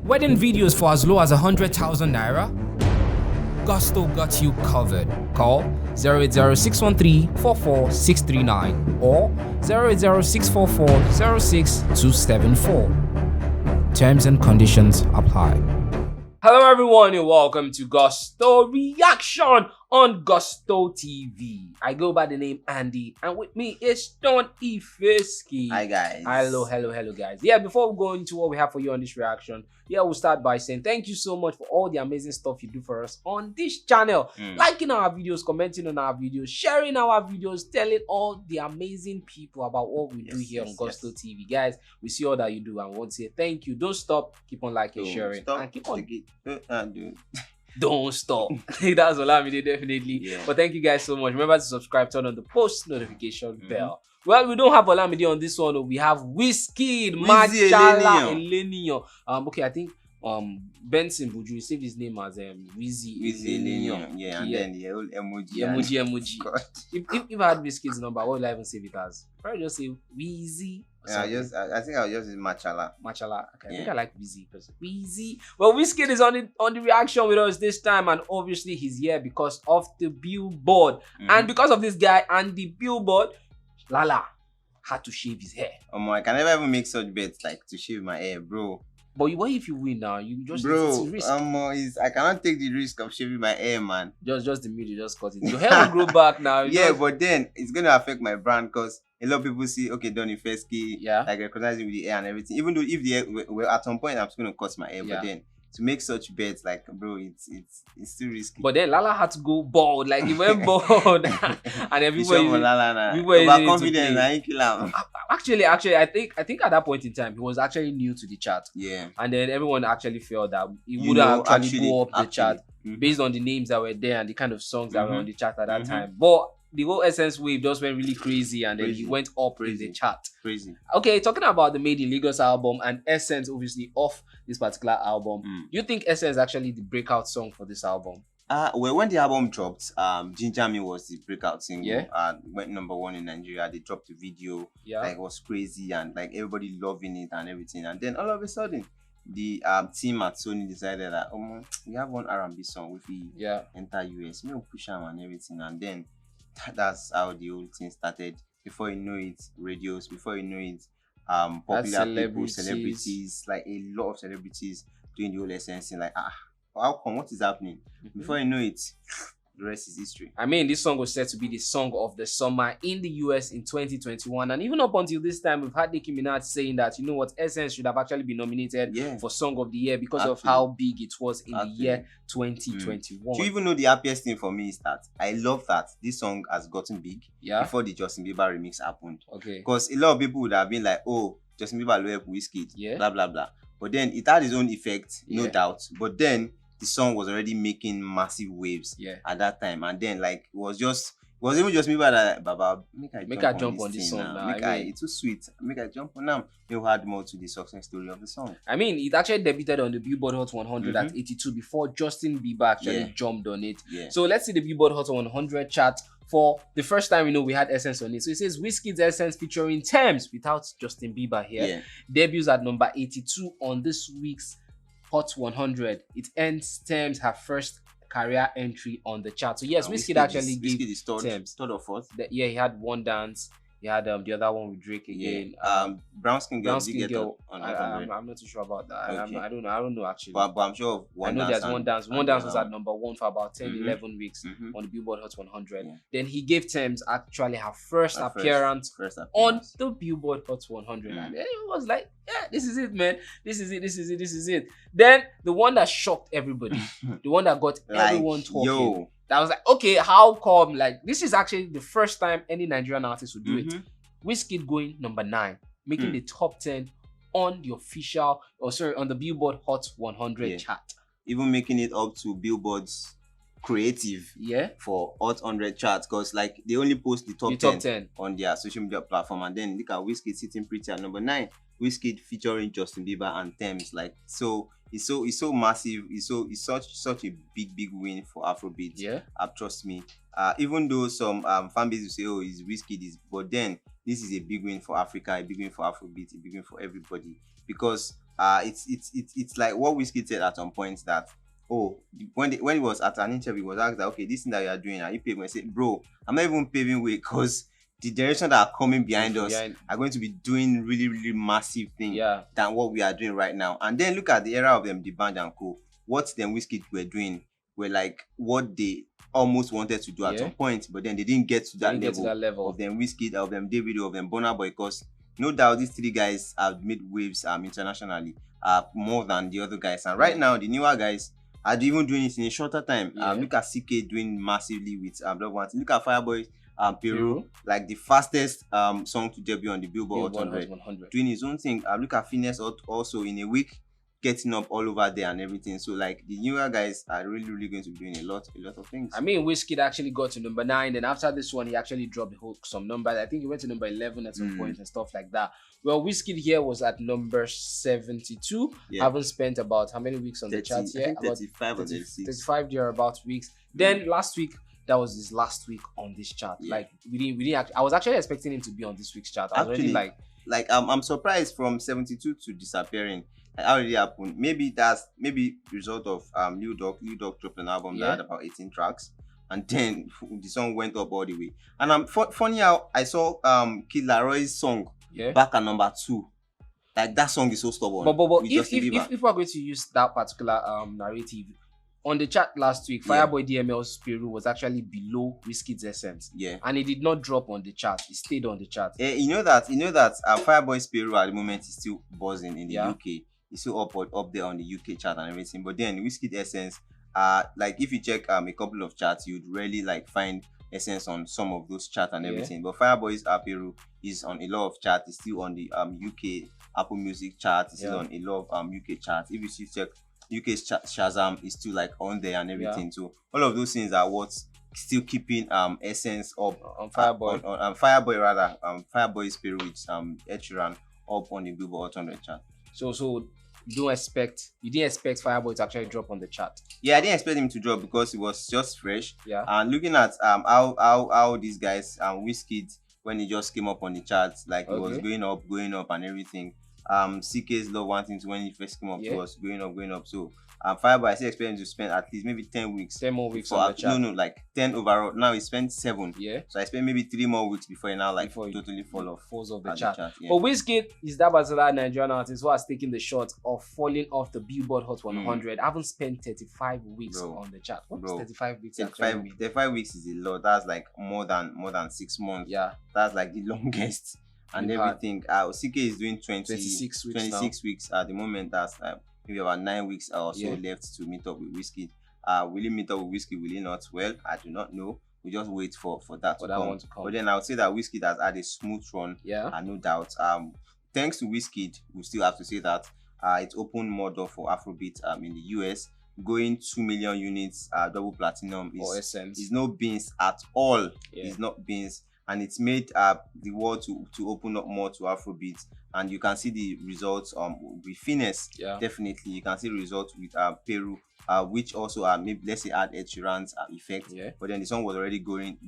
Wedding videos for as low as 100,000 naira? Gusto got you covered. Call 080-613-44639 or 080-644-06274. Terms and conditions apply. Hello everyone and welcome to Gusto Reaction on Gusto TV. I go by the name Andy and with me is Don Ifeski. Hi guys. Hello guys. Yeah, before we go into what we have for you on this reaction, we'll start by saying thank you so much for all the amazing stuff you do for us on this channel. Liking our videos, commenting on our videos, sharing our videos, telling all the amazing people about what we do here on Gusto TV. Guys, we see all that you do and we want to say thank you. Don't stop. Keep on liking, sharing, and keep on. Don't stop. That's Olamide, definitely. Yeah. But thank you guys so much. Remember to subscribe, turn on the post notification bell. Well, we don't have Olamide on this one. We have Wizkid, Machala, Elenio. Okay, I think Benson Buju saved his name as WIZ. Yeah, and then the old emoji. Emoji. If I had Wizkid's number, what would I even save it as? Probably just say WIZ. Yeah, I think I'll just use Machala. Okay, yeah. I think I like WIZ because WIZ. Well, Wizkid is on the reaction with us this time, and obviously he's here because of the BillBoard. And because of this guy and the BillBoard, Lala had to shave his hair. I can never even make such bets like to shave my hair, bro. But what if you win now? You just risk. I cannot take the risk of shaving my hair, man. Just the middle, just cut it. Your hair will grow back now. But then it's gonna affect my brand because a lot of people see, okay, Don Ifeski, like recognizing with the hair and everything. Even though if the hair, well, at some point I'm just gonna cut my hair, but then to make such bets, like, bro, it's still risky. But then Lala had to go bald, like he went bald, and everybody. Overconfident, I ain't kill him. Actually, I think at that point in time he was actually new to the chart. Yeah. And then everyone actually felt that he would actually go up the chart based on the names that were there and the kind of songs that were on the chart at that time. But the whole Essence wave just went really crazy and then he went up in the chart. Crazy. Okay, talking about the Made in Lagos album and Essence obviously off this particular album. You think Essence is actually the breakout song for this album? Well, when the album dropped, Ginger Me was the breakout single. Went #1 in Nigeria. They dropped the video. Like, it was crazy and like everybody loving it and everything. And then all of a sudden, the team at Sony decided that we have one R&B song if we enter US, we'll push them and everything. And then that's how the whole thing started. Before you know it, radios. Before you know it, popular people, celebrities, like a lot of celebrities doing the whole Essence thing. Like, how come? What is happening? Before you know it, the rest is history. I mean, this song was set to be the song of the summer in the US in 2021, and even up until this time, we've had Nicki Minaj saying that, you know what, Essence should have actually been nominated for Song of the Year because of how big it was in the year 2021. Do you even know the happiest thing for me is that I love that this song has gotten big before the Justin Bieber remix happened. Okay. Because a lot of people would have been like, oh, Justin Bieber will help Wizkid, blah blah blah. But then it had its own effect, no doubt. But then the song was already making massive waves at that time, and then like it was even just me that Baba make I jump on this song now. It's too sweet. Make I jump on now. You had more to the success story of the song. I mean, it actually debuted on the BillBoard Hot 100 at 82 before Justin Bieber actually jumped on it. So let's see the BillBoard Hot 100 chart. For the first time, we had Essence on it. So it says Wizkid's Essence featuring Tems without Justin Bieber here. Debuts at number 82 on this week's Hot 100. It ends Tems her first career entry on the chart. So yes, Wizkid actually gave Tems third or fourth. He had One Dance. He had the other one with Drake again. Brown Skin Girl. I'm not too sure about that. Okay. I don't know actually. But I'm sure of One Dance. I know there's One Dance. One Dance was at #1 for about 10-11 weeks on the BillBoard Hot 100. Then he gave Tems actually her first appearance on the BillBoard Hot 100. And it was like, this is it, man. This is it. Then the one that shocked everybody, the one that got everyone talking. That was like, okay, how come? Like, this is actually the first time any Nigerian artist would do it. Wizkid going #9, making the top 10 on the official, on the BillBoard Hot 100 chart. Even making it up to BillBoard's creative for Hot 100 charts, because like they only post the top 10 on their social media platform, and then look at Wizkid sitting pretty at #9. Wizkid featuring Justin Bieber and Tems. Like, so it's so massive. It's such a big win for Afrobeats. Trust me. Even though some fan base will say, oh, it's Wizkid, but then this is a big win for Africa, a big win for Afrobeats, a big win for everybody, because it's like what Wizkid said at some point that, oh, when he was at an interview, he was asked that, okay, this thing that you are doing, are you paving? I said, bro, I'm not even paving way, because the generation that are coming behind us are going to be doing really, really massive things than what we are doing right now. And then look at the era of them, the band and co. What them Wizkid were doing were like what they almost wanted to do at some point, but then they didn't get to that level of them Wizkid, of them Davido, of them Burna Boy, because no doubt these three guys have made waves internationally more than the other guys. And right now, the newer guys are even doing it in a shorter time. Look at CK doing massively with Love One. Look at Fireboy Peru, like the fastest song to debut on the BillBoard 100, doing his own thing. Look at Finesse also in a week, getting up all over there and everything. So like the newer guys are really, really going to be doing a lot of things. I mean, Wizkid actually got to number 9, then after this one he actually dropped some numbers. I think he went to number 11 at some point and stuff like that. Well, Wizkid here was at number 72. Haven't spent about how many weeks on the chart here? I think 35 or 36. 35 there about weeks. Then last week, that was his last week on this chart. Like we didn't I was actually expecting him to be on this week's chart. I was actually, already like I'm surprised from 72 to disappearing. How did it happen? Maybe that's result of Lil Durk dropped an album that had about 18 tracks, and then the song went up all the way. And funny how I saw Kid Laroi's song back at number 2. Like that song is so stubborn. But if we're going to use that particular narrative on the chart last week, Fireboy DML's Peru was actually below Wizkid's Essence. And it did not drop on the chart. It stayed on the chart. You know that Fireboy's Peru at the moment is still buzzing in the UK. It's still up there on the UK chart and everything. But then Wizkid Essence, like if you check a couple of charts, you'd really like find Essence on some of those charts and everything. But Fireboy's Peru is on a lot of charts. It's still on the UK Apple Music chart. It's still on a lot of UK charts. If you see check UK Shazam, is still like on there and everything. So all of those things are what's still keeping Essence up on Fireboy. Fireboy's Peru with Ed Sheeran up on the BillBoard 100 chart. So you didn't expect Fireboy to actually drop on the chart? Yeah, I didn't expect him to drop because it was just fresh. And looking at how these guys, Wizkid, when he just came up on the charts, like it was going up and everything. CK's Love One Thing when he first came up, it was going up. So Fireboy, I still expect him to spend at least maybe 10 weeks. 10 more weeks on the chart. No, like 10 overall. Now he spent 7. So I spent maybe 3 more weeks before he now totally falls off the chart. But Wizkid is that particular Nigerian artist who has taken the shot of falling off the BillBoard Hot 100. I haven't spent 35 weeks on the chart. What's 35 weeks? 35 weeks is a lot. That's like more than 6 months. That's like the longest. And everything. CK is doing 26 weeks at the moment. That's maybe about 9 weeks or so left to meet up with Wizkid. Will he meet up with Wizkid? Will he not? Well, I do not know. We just wait for that to come. But then I would say that Wizkid has had a smooth run. No doubt. Thanks to Wizkid, we still have to say that it's opened more door for Afrobeat in the US. Going 2 million units, double platinum is no beans at all. It's not beans. And it's made the world to open up more to Afrobeats, and you can see the results with Finesse. Definitely, you can see the results with Peru, which also maybe let's say had Ed Sheeran's effect. But then the song was already going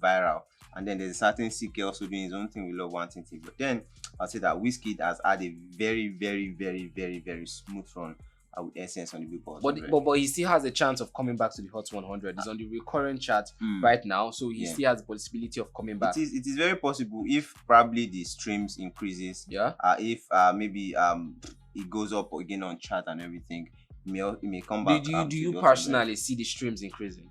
viral, and then there's a certain CK also doing his own thing with Love One Thing. But then I'll say that Wizkid has had a very, very, very, very, very smooth run with Essence on the BillBoard. But he still has a chance of coming back to the Hot 100. He's on the recurrent chart right now, so he still has the possibility of coming back. It is very possible if probably the streams increases. If maybe it goes up again on chart and everything, it may come back. Do you personally see the streams increasing?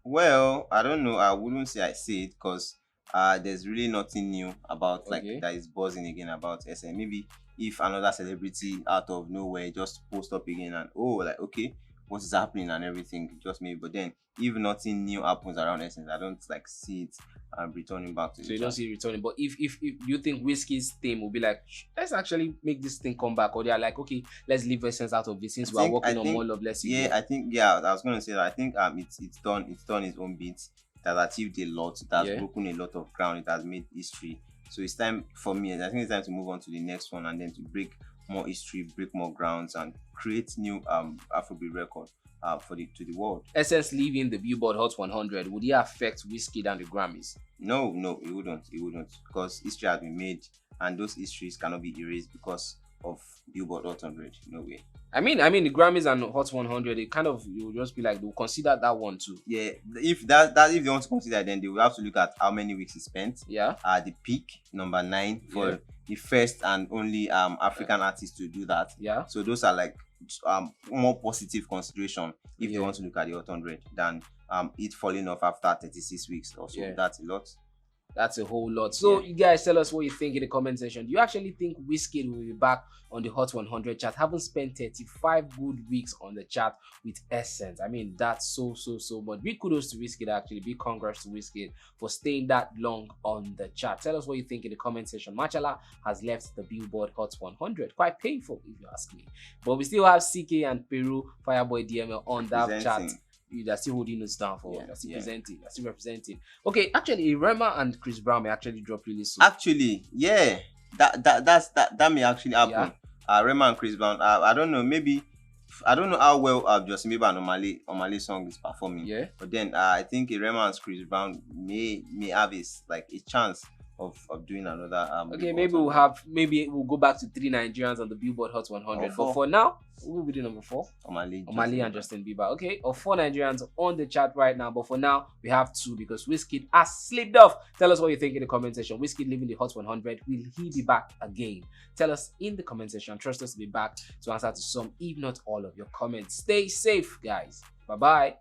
Well, I don't know. I wouldn't say I see it because there's really nothing new about that is buzzing again about SM. Maybe if another celebrity out of nowhere just post up again and okay, what is happening and everything, just maybe. But then if nothing new happens around Essence, I don't see it returning back to. So you don't see it returning. But if you think Wizkid's team will be like, let's actually make this thing come back, or they are like, okay, let's leave Essence out of this since we are working on more love, less. I was going to say that I think it's done its own beats. It has achieved a lot. It has broken a lot of ground. It has made history. So it's time for me. I think it's time to move on to the next one and then to break more history, break more grounds, and create new Afrobeat record to the world. Essence leaving the BillBoard Hot 100, would it affect Wizkid and the Grammys? No, it wouldn't. Because history has been made, and those histories cannot be erased because of Billboard Hot 100. No way. I mean the Grammys and Hot 100, it kind of, you'll just be like, they'll consider that one too. Yeah, if if they want to consider, then they will have to look at how many weeks he spent. Yeah. The peak, number 9 for the first and only African artist to do that. Yeah. So those are like more positive consideration if you want to look at the Hot 100 than it falling off after 36 weeks or so. That's a lot. That's a whole lot. So you guys tell us what you think in the comment section. Do you actually think Wizkid will be back on the Hot 100 chart, having spent 35 good weeks on the chart with Essence? I mean, that's so much. Big kudos to Wizkid, actually. Big congrats to Wizkid for staying that long on the chart. Tell us what you think in the comment section. Machala has left the Billboard Hot 100. Quite painful, if you ask me. But we still have CK and Peru, Fireboy DML on that chart. They're still holding us down for they're still presenting, they're still representing. Okay, actually Rema and Chris Brown may actually drop really soon. Actually, yeah, that may actually happen. Rema and Chris Brown, I don't know, maybe I don't know how well Justin Bieber and Omale song is performing. Yeah. But then I think Rema and Chris Brown may have a chance of doing another okay, maybe we'll go back to 3 Nigerians on the Billboard Hot 100. But for now, who will be the number 4? Omale and Justin Bieber. Okay, or 4 Nigerians on the chart right now. But for now, we have 2 because Wizkid has slipped off. Tell us what you think in the comment section. Wizkid leaving the Hot 100. Will he be back again? Tell us in the comment section. Trust us to be back to answer to some, if not all, of your comments. Stay safe, guys. Bye-bye.